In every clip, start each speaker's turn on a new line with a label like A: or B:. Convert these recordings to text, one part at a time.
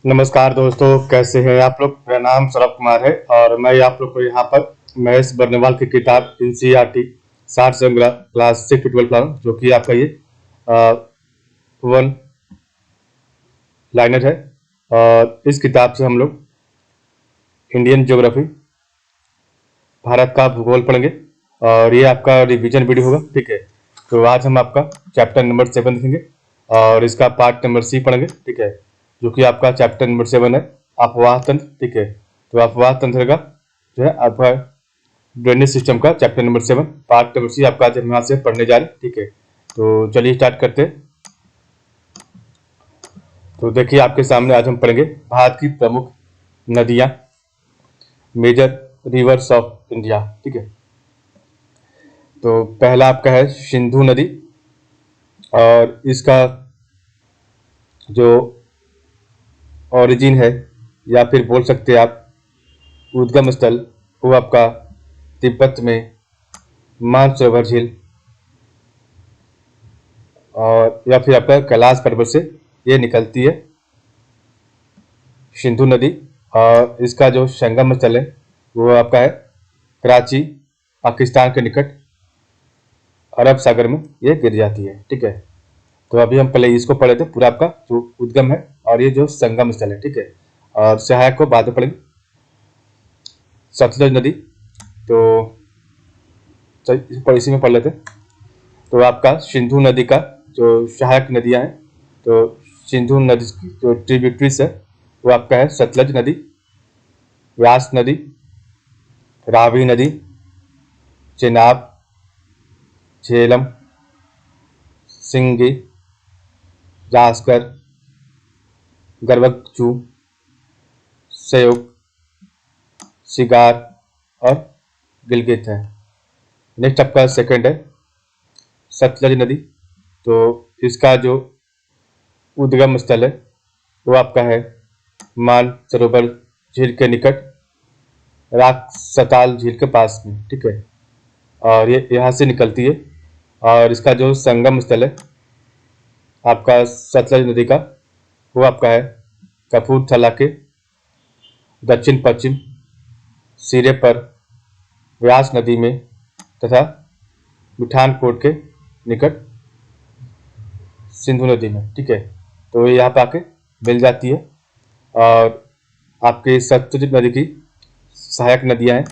A: नमस्कार दोस्तों, कैसे हैं आप लोग। मेरा नाम सौरभ कुमार है और मैं आप लोग को यहाँ पर महेश बर्नवाल की किताब एनसीईआरटी सार संग्रह क्लास 6 to 12 पढ़ा जो कि आपका ये वन लाइनर है। और इस किताब से हम लोग इंडियन ज्योग्राफी, भारत का भूगोल पढ़ेंगे और ये आपका रिवीजन वीडियो होगा। ठीक है, तो आज हम आपका चैप्टर नंबर 7 देखेंगे और इसका पार्ट नंबर सी पढ़ेंगे। ठीक है, जो कि आपका चैप्टर नंबर 7 है अपवाह तंत्र। ठीक है, तो अपवाह तंत्र का जो है आपका ड्रेनेज सिस्टम का chapter number 7 part number C आपका आज हम यहाँ से पढ़ने जा रहे हैं। ठीक है, तो चलिए स्टार्ट करते हैं। तो देखिए आपके सामने आज हम पढ़ेंगे भारत की प्रमुख नदियाँ, मेजर रिवर्स ऑफ इंडिया। ठीक है, तो पहला आपका है सिंधु नदी और इसका जो ओरिजिन है या फिर बोल सकते हैं आप उद्गम स्थल, वो आपका तिब्बत में मानसरोवर झील और या फिर आपका कैलाश पर्वत से ये निकलती है सिंधु नदी। और इसका जो संगम स्थल है वो आपका है कराची, पाकिस्तान के निकट अरब सागर में ये गिर जाती है। ठीक है, तो अभी हम पहले इसको पढ़े थे पूरा आपका जो उद्गम है और ये जो संगम स्थल है। ठीक है, और सहायक को बाद में पढ़ेंगे। सतलज नदी, तो इसी में पढ़ लेते। तो आपका सिंधु नदी का जो सहायक नदियां हैं, तो सिंधु नदी की जो ट्रिब्यूटरीज है वो आपका है सतलज नदी, व्यास नदी, रावी नदी, चेनाब, झेलम, सिंगी, जास्कर, गर्वगचू, सयोग, सिगार और गिलगित है। नेक्स्ट आपका सेकंड है सतलज नदी, तो इसका जो उद्गम स्थल है वो आपका है मानसरोवर झील के निकट राक सताल झील के पास में। ठीक है, और ये यहाँ से निकलती है और इसका जो संगम स्थल है आपका सतलज नदी का वो आपका है कपूरथला के दक्षिण पश्चिम सिरे पर व्यास नदी में तथा मिठानकोट के निकट सिंधु नदी में। ठीक है, तो ये यहाँ पे आके मिल जाती है। और आपके सतलज नदी की सहायक नदियाँ हैं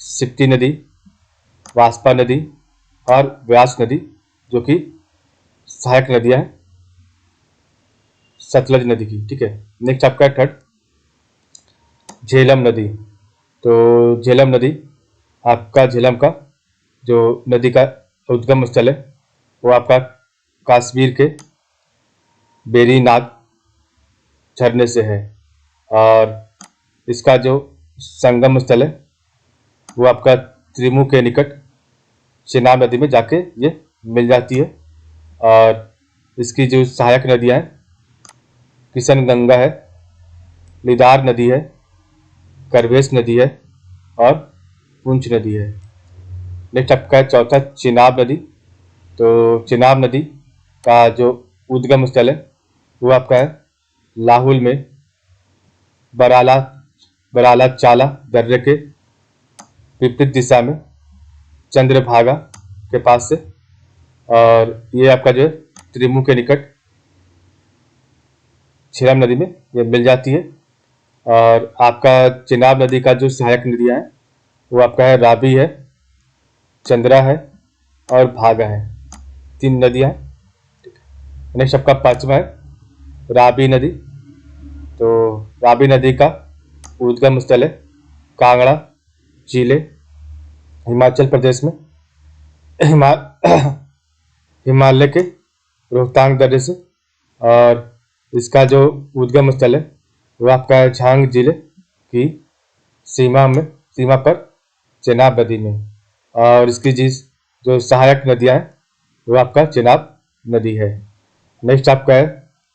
A: सिप्ती नदी, वास्पा नदी और व्यास नदी, जो कि सहायक नदियाँ हैं सतलज नदी की। ठीक है, नेक्स्ट आपका थर्ड झेलम नदी, तो झेलम नदी आपका झेलम का जो नदी का उद्गम स्थल है वो आपका कश्मीर के बेरीनाग झरने से है और इसका जो संगम स्थल है वो आपका त्रिमु के निकट चेनाब नदी में जाके ये मिल जाती है। और इसकी जो सहायक नदियाँ हैं किशन गंगा है, लिदार नदी है, करवेश नदी है और पुंछ नदी है। नेक्स्ट आपका है चौथा चेनाब नदी, तो चेनाब नदी का जो उद्गम स्थल है वो आपका है लाहुल में बराला बराला चाला दर्रे के विपरीत दिशा में चंद्रभागा के पास से। और ये आपका जो है त्रिमु के निकट झेलम नदी में ये मिल जाती है। और आपका चेनाब नदी का जो सहायक नदियाँ हैं वो आपका है रावी है, चंद्रा है और भागा है, 3 नदियाँ हैं। नेक्स्ट आपका पांचवा है रावी नदी, तो रावी नदी का उद्गम स्थल है कांगड़ा जिले हिमाचल प्रदेश में हिमा हिमालय के रोहतांग दर्रे से। और इसका जो उद्गम स्थल है वो आपका है झांग जिले की सीमा पर चेनाब नदी में। और इसकी जो सहायक नदियाँ हैं वो आपका चेनाब नदी है। नेक्स्ट आपका है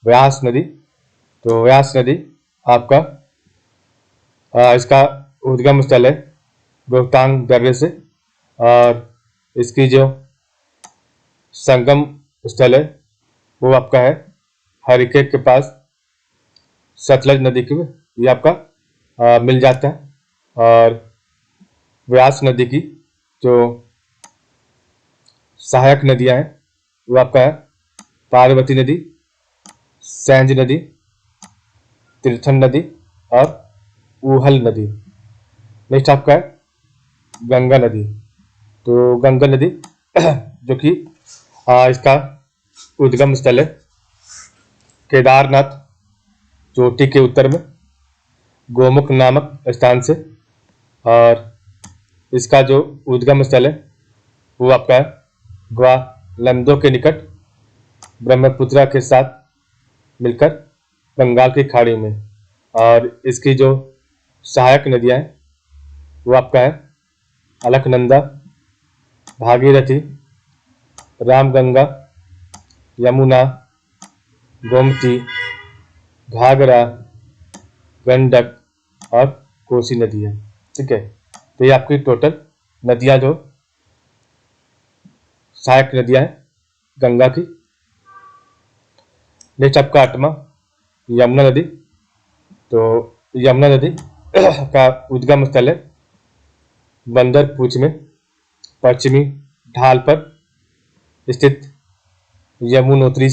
A: व्यास नदी, तो व्यास नदी आपका इसका उद्गम स्थल है रोहतांग दर्रे से और इसकी जो संगम स्थल है वो आपका है हरिकेक के पास सतलज नदी की ये आपका मिल जाता है। और व्यास नदी की जो सहायक नदियां हैं वो आपका है पार्वती नदी, सैंज नदी, तीर्थन नदी और ऊहल नदी। नेक्स्ट आपका है गंगा नदी। तो गंगा नदी जो कि इसका उद्गम स्थल है केदारनाथ चोटी के उत्तर में गोमुख नामक स्थान से। और इसका जो उद्गम स्थल है वो आपका है ग्वालंदो के निकट ब्रह्मपुत्र के साथ मिलकर बंगाल की खाड़ी में। और इसकी जो सहायक नदियां हैं वो आपका है अलकनंदा, भागीरथी, रामगंगा, यमुना, गोमती, घाघरा, गंडक और कोसी नदी है। ठीक है, तो ये आपकी टोटल नदियां जो सहायक नदियां हैं गंगा की। नेक्स्ट आपका 8वां यमुना नदी। तो यमुना नदी का उद्गम स्थल है बंदरपूछ में पश्चिमी ढाल पर स्थित यमुनोत्री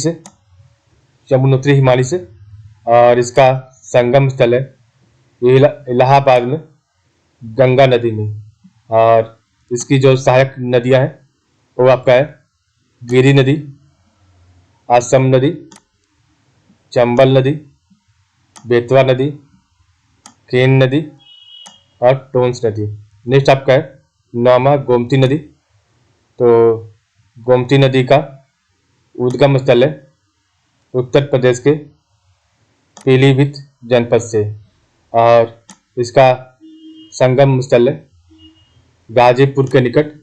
A: हिमालय से। और इसका संगम स्थल है इलाहाबाद में गंगा नदी में। और इसकी जो सहायक नदियां हैं वो आपका है गिरी नदी, असम नदी, चंबल नदी, बेतवा नदी, केन नदी और टोंस नदी। नेक्स्ट आपका है 9वां गोमती नदी। तो गोमती नदी का उद्गम स्थल है उत्तर प्रदेश के पीलीभीत जनपद से। और इसका संगम स्थल है गाजीपुर के निकट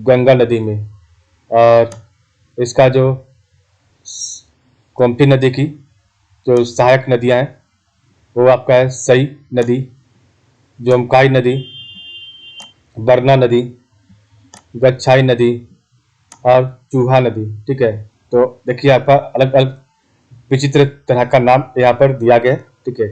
A: गंगा नदी में। और इसका जो गोमती नदी की जो सहायक नदियां हैं वो आपका है सई नदी, जोमकाई नदी, बरना नदी, गच्छाई नदी और चूहा नदी। ठीक है, तो देखिए आपका अलग अलग विचित्र तरह का नाम यहाँ पर दिया गया है। ठीक है,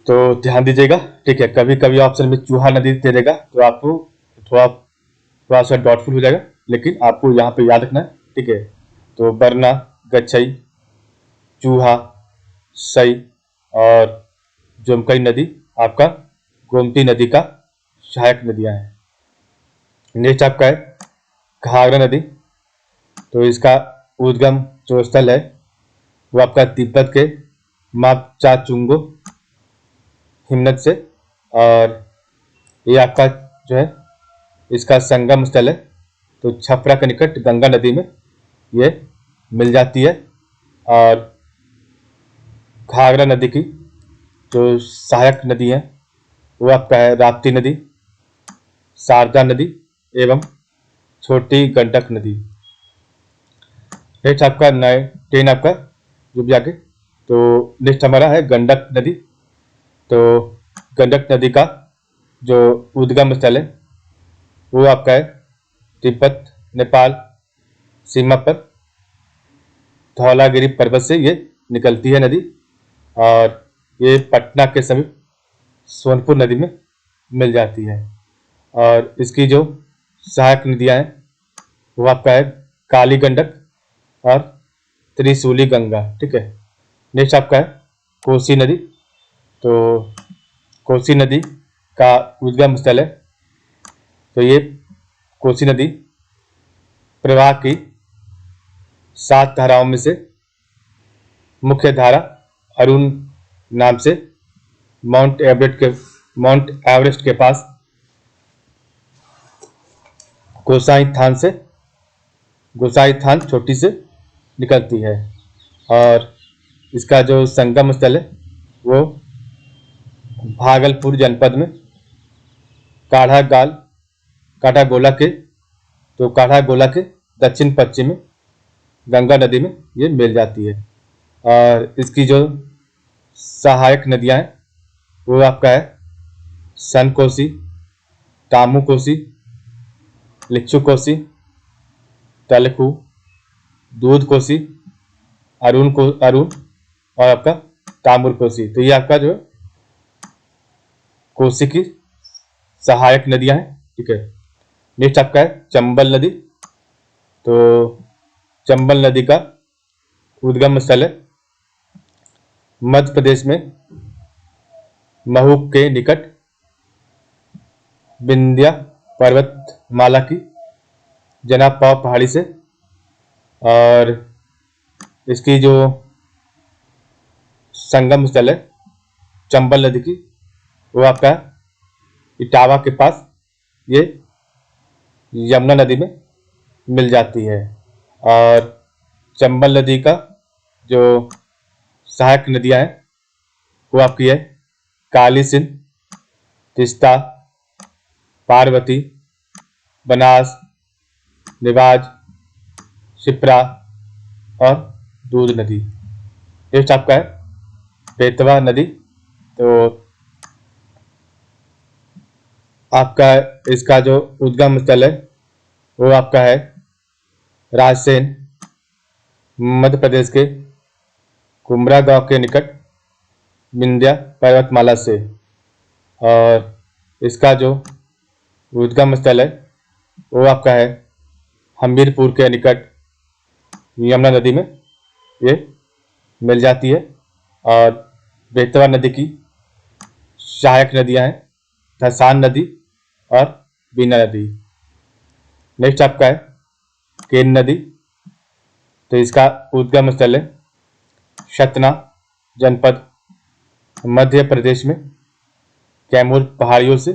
A: तो ध्यान दीजिएगा। ठीक है, कभी कभी ऑप्शन में चूहा नदी दे देगा तो आपको थोड़ा सा डाउटफुल हो जाएगा, लेकिन आपको यहाँ पे याद रखना है। ठीक है, तो बरना, गच्छई, चूहा, सई और जोमकई नदी आपका गोमती नदी का सहायक नदियां हैं। नेक्स्ट आपका है घाघरा नदी। तो इसका उद्गम जो स्थल है वो आपका तिब्बत के मापचाचुंगो हिमनद से। और ये आपका जो है इसका संगम स्थल है तो छपरा के निकट गंगा नदी में ये मिल जाती है। और घाघरा नदी की जो सहायक नदी है वो आपका है राप्ती नदी, शारदा नदी एवं छोटी गंडक नदी। नेक्स्ट आपका 10 आपका जो भी आगे। तो नेक्स्ट हमारा है गंडक नदी। तो गंडक नदी का जो उद्गम स्थल है वो आपका है तिब्बत नेपाल सीमा पर धौलागिरी पर्वत से ये निकलती है नदी। और ये पटना के समीप सोनपुर नदी में मिल जाती है। और इसकी जो सहायक नदियां हैं वो आपका है काली गंडक और त्रिशूली गंगा। ठीक है, नेक्स्ट आपका है कोसी नदी। तो कोसी नदी का उद्गम स्थल है तो ये कोसी नदी प्रवाह की 7 धाराओं में से मुख्य धारा अरुण नाम से माउंट एवरेस्ट के पास गोसाई थान छोटी से निकलती है। और इसका जो संगम स्थल है वो भागलपुर जनपद में काढ़ागोला के दक्षिण पश्चिम में गंगा नदी में ये मिल जाती है। और इसकी जो सहायक नदियां हैं वो आपका है सन कोसी, टामू कोसी, लिच्छु कोसी, तलकू, दूध कोसी, अरुण और आपका ताम्र कोसी। तो ये आपका जो कोसी की सहायक नदियां हैं। ठीक है, नेक्स्ट आपका है चंबल नदी। तो चंबल नदी का उद्गम स्थल है मध्य प्रदेश में महू के निकट विंध्य पर्वतमाला की जनापाव पहाड़ी से। और इसकी जो संगम स्थल है चंबल नदी की, वो आपका इटावा के पास ये यमुना नदी में मिल जाती है। और चंबल नदी का जो सहायक नदियां हैं वो आपकी है काली सिंध, तिस्ता, पार्वती, बनास, निवाज, शिप्रा और दूध नदी। नेक्स्ट आपका है बेतवा नदी। तो आपका इसका जो उद्गम स्थल है वो आपका है रायसेन, मध्य प्रदेश के कुमरा गांव के निकट विंध्य पर्वतमाला से। और इसका जो उद्गम स्थल है वो आपका है हमीरपुर के निकट यमुना नदी में ये मिल जाती है। और बेतवा नदी की सहायक नदियां हैं धसान नदी और बीना नदी। नेक्स्ट आपका है केन नदी। तो इसका उद्गम स्थल है सतना जनपद मध्य प्रदेश में कैमूर पहाड़ियों से।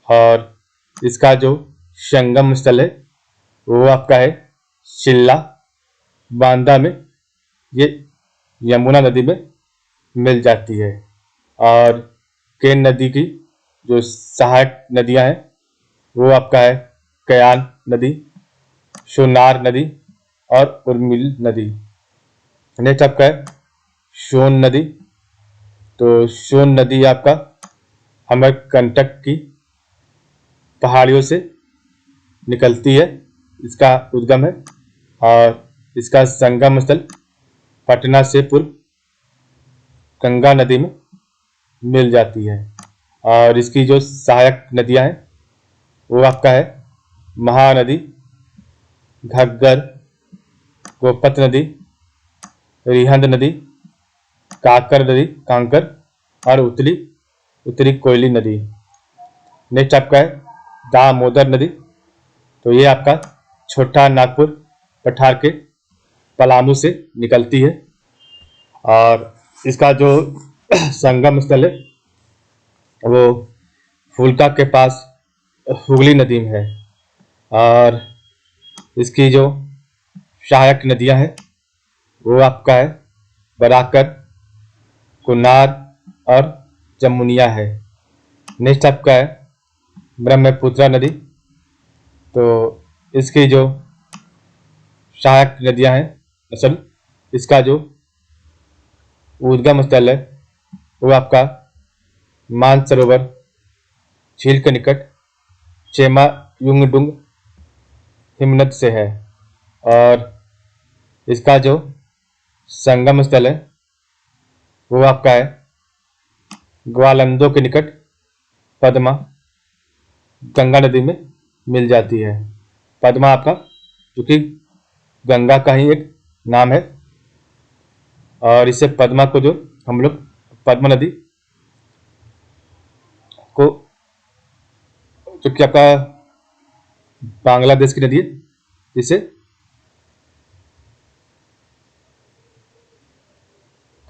A: और इसका जो संगम स्थल है वो आपका है शिल्ला, बांदा में ये यमुना नदी में मिल जाती है। और केन नदी की जो सहायक नदियां हैं वो आपका है कयान नदी, सोनार नदी और उर्मिल नदी। नेक्स्ट आपका है सोन नदी। तो सोन नदी आपका अमरकंटक की पहाड़ियों से निकलती है, इसका उद्गम है। और इसका संगम स्थल पटना से पूर्व गंगा नदी में मिल जाती है। और इसकी जो सहायक नदियां हैं वो आपका है महानदी, घग्गर, गोपत नदी, रिहंद नदी, कांकर और उत्तरी कोयली नदी। नेक्स्ट आपका है दामोदर नदी। तो ये आपका छोटा नागपुर पठार के पलामू से निकलती है। और इसका जो संगम स्थल है वो फुल्का के पास हुगली नदी में है। और इसकी जो सहायक नदियां हैं वो आपका है बराकर, कुनार और जमुनिया है। नेक्स्ट आपका है ब्रह्मपुत्रा नदी। तो इसकी जो सहायक नदियां हैं असल इसका जो उद्गम स्थल है वो आपका मानसरोवर झील के निकट चेमा युंगडुंग हिमनद से है। और इसका जो संगम स्थल है वो आपका है ग्वालंदो के निकट पद्मा गंगा नदी में मिल जाती है। पद्मा आपका जो कि गंगा का ही एक नाम है। और इससे पद्मा को जो हम लोग पद्मा नदी को जो कि आपका बांग्लादेश की नदी है जिसे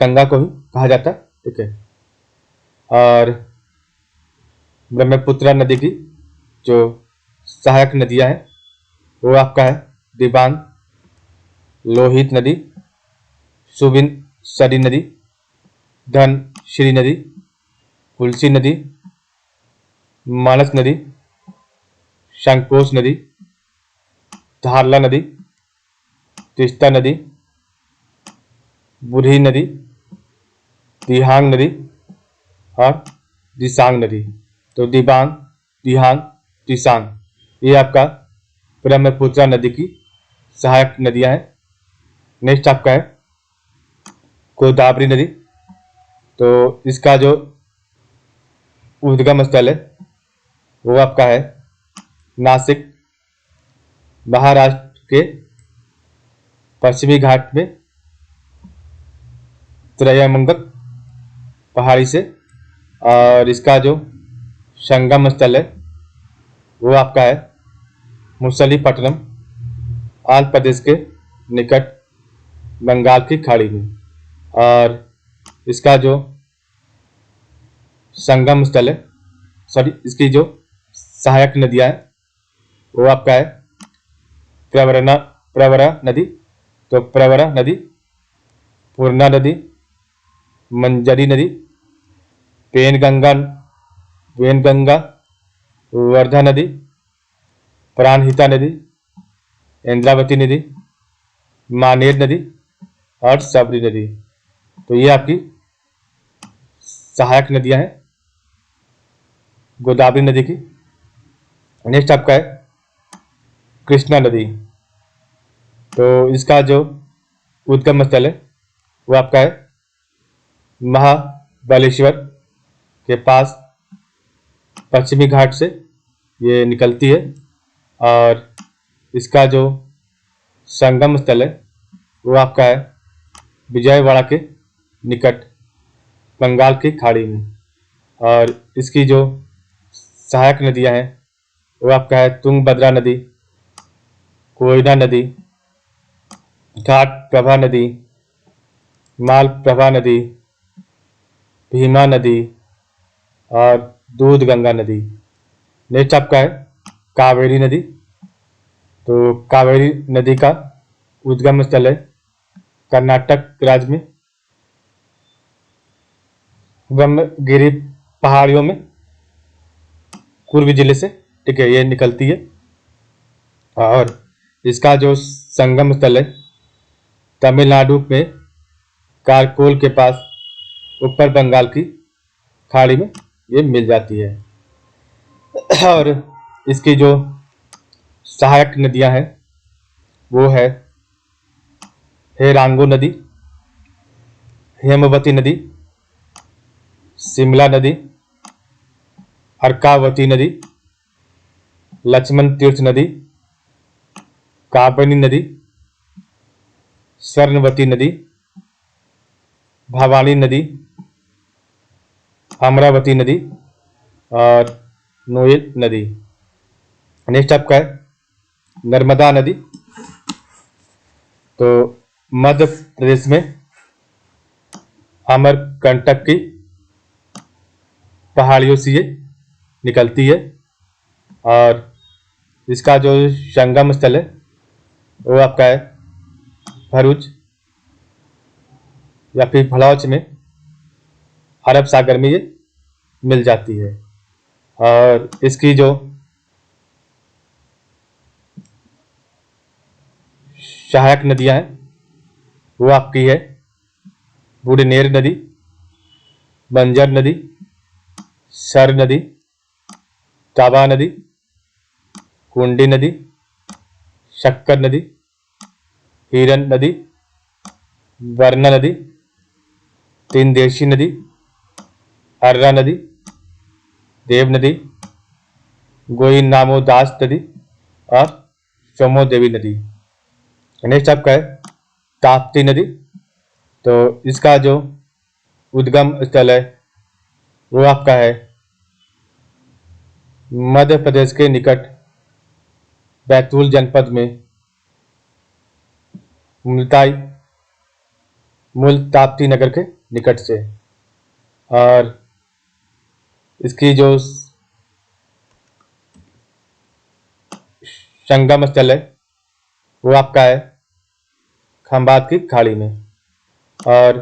A: गंगा को ही कहा जाता है। ठीक है, और ब्रह्मपुत्रा नदी की जो सहायक नदियां हैं वो आपका है दिबांग, लोहित नदी, सुबिनसरी नदी, धनश्री नदी, तुलसी नदी, मानस नदी, संकोच नदी, धारला नदी, तिस्ता नदी, बुरही नदी, दिहांग नदी और दिसांग नदी। तो दिबांग, दिहांग, दिसांग ये आपका ब्रह्मपुत्रा नदी की सहायक नदियां हैं। नेक्स्ट आपका है गोदावरी नदी। तो इसका जो उद्गम स्थल है वो आपका है नासिक, महाराष्ट्र के पश्चिमी घाट में त्रयमंगल पहाड़ी से। और इसका जो संगम स्थल है वो आपका है मुसलीपट्टनम, आंध्र प्रदेश के निकट बंगाल की खाड़ी में। और इसका जो संगम स्थल है, सॉरी, इसकी जो सहायक नदियां हैं वो आपका है प्रवरा नदी। तो प्रवरा नदी, पूर्णा नदी, मंजरी नदी, वेनगंगा वर्धा नदी, प्राणहिता नदी, इंद्रावती नदी, मानेर नदी और सबरी नदी। तो ये आपकी सहायक नदियां हैं गोदावरी नदी की। नेक्स्ट आपका है कृष्णा नदी। तो इसका जो उद्गम स्थल है वो आपका है महाबलेश्वर के पास, पश्चिमी घाट से ये निकलती है। और इसका जो संगम स्थल है वो आपका है विजयवाड़ा के निकट बंगाल की खाड़ी में। और इसकी जो सहायक नदियां हैं वो आपका है तुंगभद्रा नदी, कोयना नदी, घाट प्रभा नदी, मालप्रभा नदी, भीमा नदी और दूध गंगा नदी। नेक्स्ट आपका है कावेरी नदी। तो कावेरी नदी का उद्गम स्थल है कर्नाटक राज्य में ब्रह्मगिरी पहाड़ियों में कुर्ग जिले से, ठीक है, ये निकलती है। और इसका जो संगम स्थल है तमिलनाडु में कारकोल के पास ऊपर बंगाल की खाड़ी में ये मिल जाती है। और इसकी जो सहायक नदियां हैं वो है हेरांगो नदी, हेमवती नदी, शिमला नदी, अर्कावती नदी, लक्ष्मण तीर्थ नदी, काबनी नदी, स्वर्णवती नदी, भवानी नदी, अमरावती नदी और नोएल नदी। नेक्स्ट आपका है नर्मदा नदी। तो मध्य प्रदेश में अमरकंटक की पहाड़ियों से ये निकलती है। और इसका जो संगम स्थल है वो आपका है भरूच या फिर भड़ौच में, अरब सागर में ये मिल जाती है। और इसकी जो सहायक नदियां हैं वो आपकी है बुढ़नेर नदी, बंजर नदी, सर नदी, ताबा नदी, कुंडी नदी, शक्कर नदी, हिरन नदी, वरना नदी, तीनदेशी नदी, अर्रा नदी, देव नदी, गोई नामोदास नदी और सोमो देवी नदी। नेक्स्ट आपका है ताप्ती नदी। तो इसका जो उद्गम स्थल है वो आपका है मध्य प्रदेश के निकट बैतूल जनपद में ताप्ती नगर के निकट से। और इसकी जो संगम स्थल है वो आपका है खंबात की खाड़ी में। और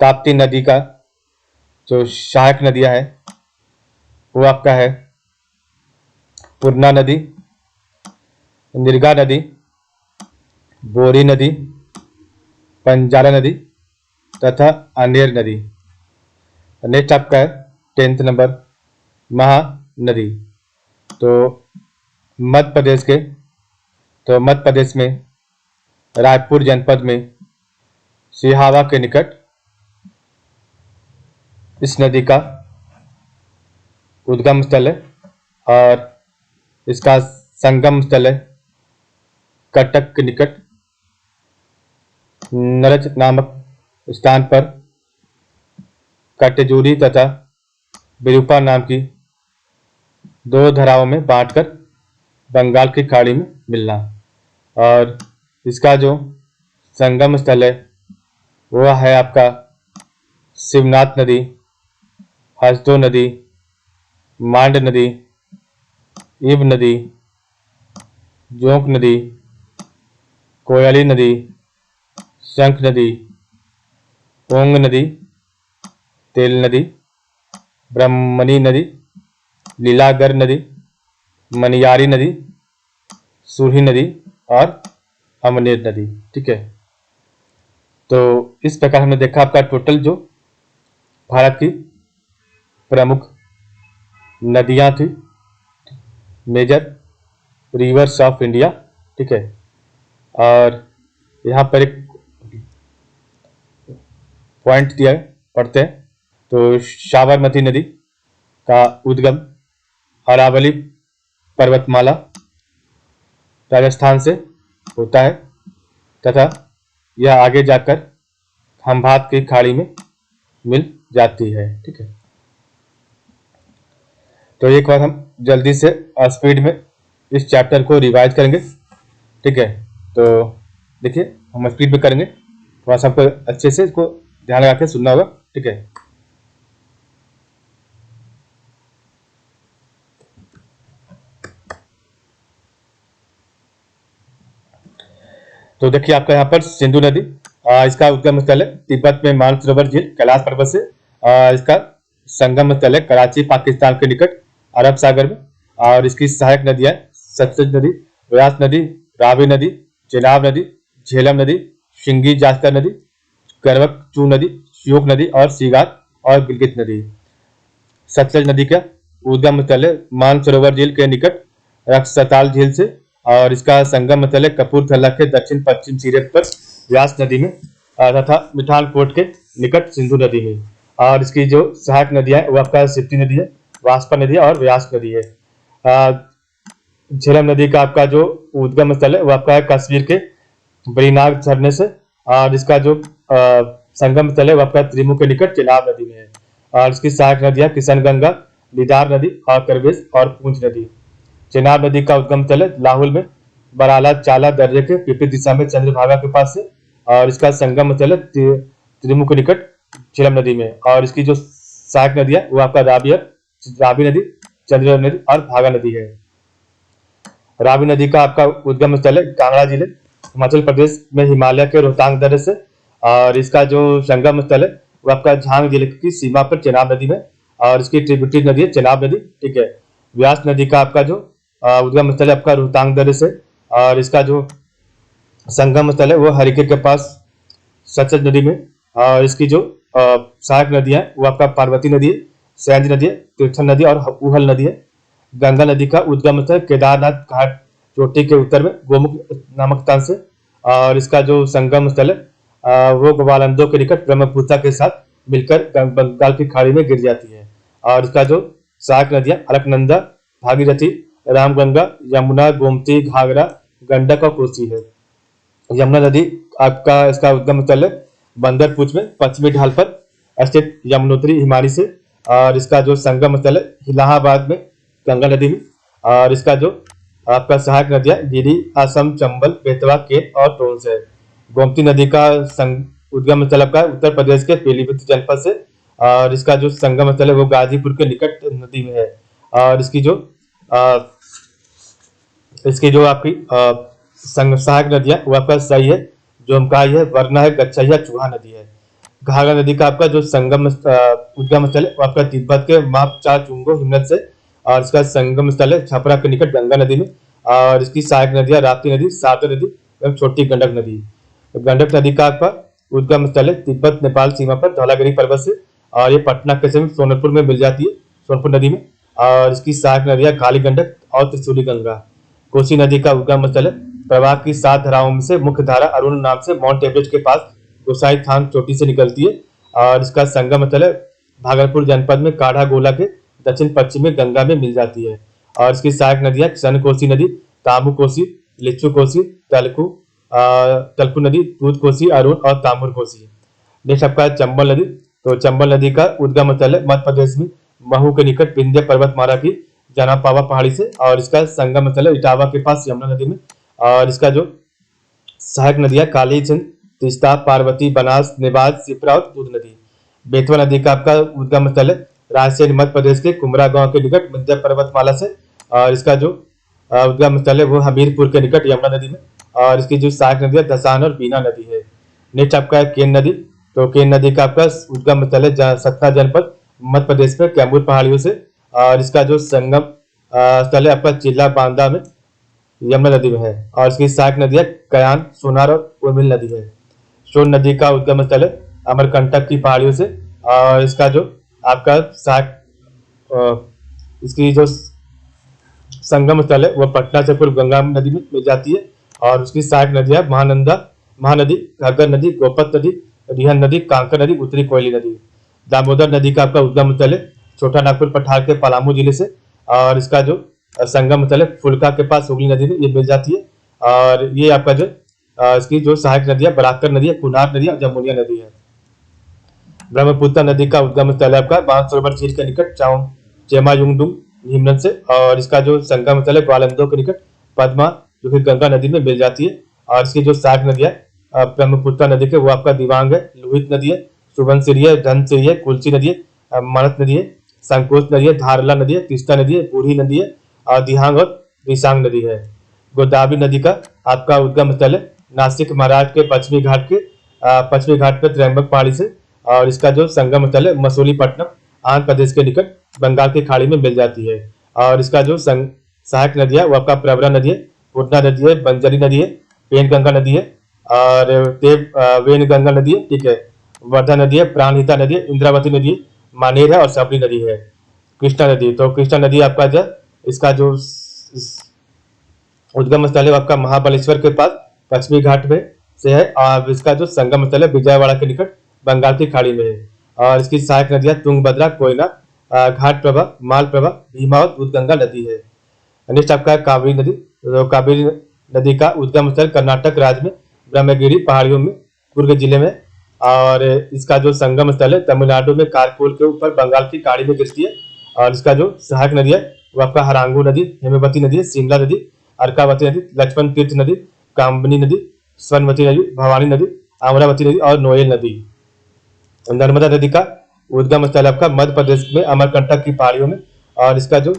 A: ताप्ती नदी का जो सहायक नदियां हैं वो आपका है पूर्णा नदी, निर्गा नदी, बोरी नदी, पंजाला नदी तथा अनेर नदी। नेक्स्ट आपका है 10th नंबर महानदी। तो मध्य प्रदेश में रायपुर जनपद में सिहावा के निकट इस नदी का उद्गम स्थल है और इसका संगम स्थल है कटक के निकट नरच नामक स्थान पर कटजोरी तथा विरूपा नाम की दो धाराओं में बांटकर बंगाल की खाड़ी में मिलना। और इसका जो संगम स्थल है वह है आपका शिवनाथ नदी, हसदो नदी, मांड नदी, इब नदी, जोंक नदी, कोयली नदी, शंख नदी, ओंग नदी, तेल नदी, ब्रह्मणी नदी, लीलागर नदी, मनियारी नदी, सूही नदी और अमनेर नदी। ठीक है, तो इस प्रकार हमने देखा आपका टोटल जो भारत की प्रमुख नदियां थी, मेजर रिवर्स ऑफ इंडिया। ठीक है, और यहाँ पर एक पॉइंट दिया है, पढ़ते हैं। तो साबरमती नदी का उद्गम अरावली पर्वतमाला राजस्थान से होता है तथा यह आगे जाकर खंभात की खाड़ी में मिल जाती है। ठीक है, तो एक बार हम जल्दी से स्पीड में इस चैप्टर को रिवाइज करेंगे। ठीक है, तो देखिए हम स्पीड में करेंगे, थोड़ा सा आपको अच्छे से इसको ध्यान लगा के सुनना होगा। ठीक है, तो देखिए आपका यहाँ पर सिंधु नदी, इसका उद्गम स्थल है तिब्बत में मानसरोवर झील कैलाश पर्वत से। इसका संगम स्थल है कराची पाकिस्तान के निकट अरब सागर में। और इसकी सहायक नदियां सतलुज नदी, व्यास नदी, रावी नदी, चेनाब नदी, झेलम नदी, शिंगी जास्कर नदी, करवक चू नदी, श्योक नदी और सीगार और गिलगित नदी। सतलुज नदी का उद्गम स्थल है मानसरोवर झील के निकट रक्सताल झील से। और इसका संगम स्थल है कपूरथला के दक्षिण पश्चिम सिरे पर व्यास नदी में तथा मिठानकोट के निकट सिंधु नदी में। और इसकी जो सहायक नदियां वो आपका सिप्ती नदी है, वास्पा नदी है और व्यास नदी है। झेलम नदी का आपका जो उद्गम स्थल है वो आपका है कश्मीर के बरीनाग झरने से। और इसका जो संगम स्थल है वो आपका त्रिमु के निकट चेनाब नदी में है। और इसकी सहायक नदियां किशनगंगा, लीदार नदी और करवेज और पूंछ नदी। चेनाब नदी का उद्गम स्थल है लाहौल में बराला चाला दर्रे के विपरीत दिशा में चंद्रभागा के पास से। और इसका संगम स्थल है त्रिमु के निकट झेलम नदी में। और इसकी जो सहायक नदियां वो आपका रावी नदी, चंद्र नदी और भागा नदी है। रावी नदी का आपका उद्गम स्थल है कांगड़ा जिले हिमाचल प्रदेश में हिमालय के रोहतांग दर्रे से। और इसका जो संगम स्थल है वो आपका झांग जिले की सीमा पर चेनाब नदी में। और इसकी ट्रिब्यूटरी नदी है चेनाब नदी। ठीक है, व्यास नदी का आपका जो उद्गम स्थल है आपका रोहतांग दर्रे से। और इसका जो संगम स्थल है वो हरिकेर के पास सतलुज नदी में। और इसकी जो सहायक नदियां वो आपका पार्वती नदी है, सैंज नदी है, तीर्थन नदी और उहल नदी है। गंगा नदी का उद्गम स्थल केदारनाथ घाट चोटी के उत्तर में गोमुख नामक स्थान से। और इसका जो संगम स्थल है वो ग्वालंदो के निकट ब्रह्मपुत्र के साथ मिलकर बंगाल की खाड़ी में गिर जाती है। और इसका जो सहायक नदियां अलकनंदा, भागीरथी, रामगंगा, यमुना, गोमती, घाघरा, गंडक और कोसी है। यमुना नदी आपका इसका उद्गम स्थल है बंदरपूछ में पश्चिमी ढाल पर स्थित यमुनोत्री हिमानी से। और इसका जो संगम स्थल है इलाहाबाद में गंगा नदी में। और इसका जो आपका सहायक नदियां गिरी, असम, चंबल, बेतवा, केन और टोंस है। गोमती नदी का उद्गम स्थल आपका उत्तर प्रदेश के पीलीभीत जनपद से। और इसका जो संगम स्थल है वो गाजीपुर के निकट नदी में है। और इसकी जो आपकी सहायक नदियां वो आपका सही है, जोमकाई है, वरना है, गच्छैया, चूहा नदी है। घाघरा नदी का आपका जो संगम उद्गम स्थल है वो आपका तिब्बत के मापचा चुंगो हिमनद से। और इसका संगम स्थल है छपरा के निकट गंगा नदी में। और इसकी सहायक नदियां राप्ती नदी, सागर नदी एवं छोटी गंडक नदी। गंडक नदी का आपका उद्गम स्थल है तिब्बत नेपाल सीमा पर धौलागिरी पर्वत से। और ये पटना के समीप सोनपुर में मिल जाती है, सोनपुर नदी में। और इसकी सहायक नदियां काली गंडक और त्रिशूली गंगा। कोसी नदी का उद्गम स्थल है प्रवाह की 7 धाराओं में से मुख्य धारा अरुण नाम से माउंट एवरेस्ट के पास गोसाई थान चोटी से निकलती है। और इसका संगम स्थल है भागलपुर जनपद में काढ़ा गोला के दक्षिण पश्चिम में गंगा में मिल जाती है। और इसकी सहायक नदियां किशन कोसी नदी, तामू कोसी, लिच्चू कोसी, तलकू नदी, दूध कोसी, अरुण और तामुर कोसी। नेक्स्ट आपका चंबल नदी। तो चंबल नदी का उद्गम स्थल है मध्य प्रदेश में महू के निकट विंध्य पर्वतमाला की जनापावा पहाड़ी से, और इसका संगम स्थल है इटावा के पास यमुना नदी में। और इसका जो सहायक नदियां काली सिंध, तीस्ता, पार्वती, बनास, नेवाज, सिप्रा और दूध नदी। बेतवा नदी का आपका उद्गम स्थल है रायसेन मध्य प्रदेश के कुमरा गांव के निकट विंध्य पर्वतमाला से, और इसका जो उद्गम स्थल है वो हमीरपुर के निकट यमुना नदी में। और इसकी जो सहायक नदियां दसान और बीना नदी है। नेक्स्ट आपका है केन नदी। तो केन नदी का आपका उद्गम स्थल है सतना जनपद मध्य प्रदेश में कैमूर पहाड़ियों से, और इसका जो संगम स्थल है आपका चिल्ला बांदा में यमुना नदी में है। और इसकी सहायक नदियां कयान, सोनार और उर्मिल नदी है। सोन नदी का उद्गम स्थल है अमरकंटक की पहाड़ियों से, और इसका जो आपका सहायक इसकी जो संगम स्थल है वह पटना से पूर्व गंगा नदी में मिल जाती है। और उसकी सहायक नदियां महानदी, घग्गर नदी, गोपत नदी, रिहन नदी, कांकर नदी, उत्तरी कोयली नदी। दामोदर नदी का आपका उद्गम स्थल है छोटा नागपुर पठार के पलामू जिले से, और इसका जो संगम स्थल है फुल्का के पास हुगली नदी में ये मिल जाती है। और ये आपका जो इसकी जो सहायक नदियां बराकर नदी है, कुनार नदी है और जमुनिया नदी है। ब्रह्मपुत्र नदी का उद्गम स्थल है आपका मानसरोवर झील के निकट चेमायुंगडुंग हिमनद से, और इसका जो संगम स्थल है ग्वालंदो के निकट पद्मा जो कि गंगा नदी में मिल जाती है। और इसकी जो सहायक नदियां ब्रह्मपुत्र नदी के वो आपका दिवांग है, लोहित नदी है, सुबनसिरी है, धनसिरी है, कुलसी नदी है, मानस नदी है, संकोच नदी है, धारला नदी है, तीस्ता नदी है, बूढ़ी नदी है, और दिहांग और दिसांग नदी है। गोदावरी नदी का आपका उद्गम स्थल है नासिक महाराष्ट्र के पश्चिमी घाट पर त्र्यंबक पहाड़ी से, और इसका जो संगम स्थल है मसूलीपट्टनम आंध्र प्रदेश के निकट बंगाल की खाड़ी में मिल जाती है। और इसका जो सहायक नदी है वो आपका प्रवरा नदी है, पूर्णा नदी है, बंजरी नदी है, पेनगंगा नदी है, और वेनगंगा नदी है, ठीक है, वर्धा नदी है, प्राणहिता नदी है, इंद्रावती नदी है, मानेर है और सबरी नदी है। कृष्णा नदी। तो कृष्णा नदी आपका जो इसका जो उद्गम स्थल है आपका महाबलेश्वर के पास पश्चिमी घाट में से है, और इसका जो संगम स्थल है विजयवाड़ा के निकट बंगाल की खाड़ी में है। और इसकी सहायक नदियां तुंगभद्रा, कोयना, घाट प्रभा, माल प्रभा, भीमा और दूधगंगा नदी है। नेक्स्ट आपका है कावेरी नदी। तो कावेरी नदी का उद्गम स्थल कर्नाटक राज्य में ब्रह्मगिरी पहाड़ियों में कुर्ग जिले में, और इसका जो संगम स्थल है तमिलनाडु में कारकोल के ऊपर बंगाल की खाड़ी में गिरती है। और इसका जो सहायक नदी है वो आपका हरांगू नदी, हेमवती नदी, शिमला नदी, अर्कावती नदी, लक्ष्मण तीर्थ नदी, कामबनी नदी, स्वर्णवती नदी, भवानी नदी, अमरावती नदी और नोएल नदी। नर्मदा नदी का उद्गम स्थल आपका मध्य प्रदेश में अमरकंटक की पहाड़ियों में, और इसका जो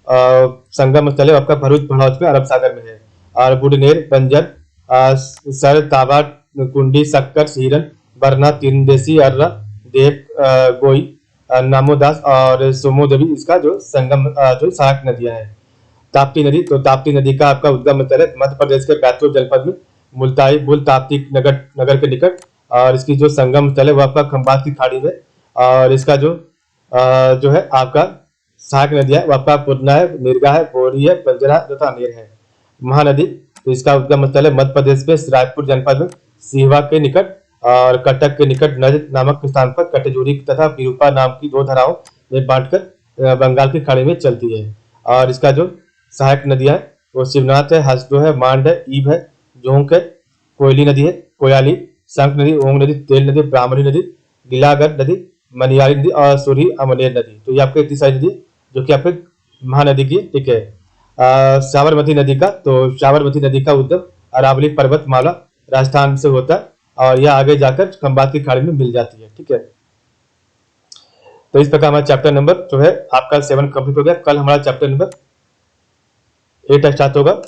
A: संगम स्थल है आपका भरूच भड़ौच में अरब सागर में है। और बुडनेर, बंजर, सर, ताबा, कुंडी, सक्कर, सीरन, बरना, तीनदेसी, अर्रा, देव, गोई, नामोदास और सोमोदेवी इसका जो संगम जो सहायक नदियां हैं। ताप्ती नदी। तो ताप्ती नदी का आपका उद्गम स्थल है मध्य प्रदेश के बैतूल जनपद में मुल्ताई बुल ताप्ती नगर के निकट, और इसकी जो संगम स्थल है वो आपका खंबात की खाड़ी में। और इसका जो है आपका सहायक नदियां है वो आपका पूर्णा है, मिर्गा है, बोरी है, बंजरा तथा अनेर है। महानदी। तो इसका उद्गम स्थल है मध्य प्रदेश में रायपुर जनपद में सिहवा के निकट और कटक के निकट नज नामक स्थान पर कटजोरी तथा विरूपा नाम की दो धाराओं में बांटकर बंगाल की खाड़ी में चलती है। और इसका जो सहायक नदियां है वो शिवनाथ है, हसदो है, मांड है, ईब है, जोंक है, कोयली नदी है, कोयाली, शंख नदी, ओंग नदी, तेल नदी, ब्राह्मणी नदी, गिलागर नदी, मनियारी नदी और सूरी अमनेर नदी। तो ये आपके इतनी सारी नदी जो कि आपके महानदी की, ठीक है। साबरमती नदी का। तो साबरमती नदी का उद्गम अरावली पर्वतमाला राजस्थान से होता है, और यह आगे जाकर खंबात की खाड़ी में मिल जाती है, ठीक है। तो इस प्रकार हमारा चैप्टर नंबर जो है आपका 7 कंप्लीट हो गया। कल हमारा चैप्टर नंबर 8 स्टार्ट होगा,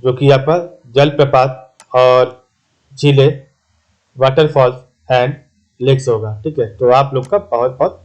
A: जो कि आपका जलप्रपात और झीलें, वाटरफॉल्स एंड लेक्स होगा, ठीक है। तो आप लोग का बहुत बहुत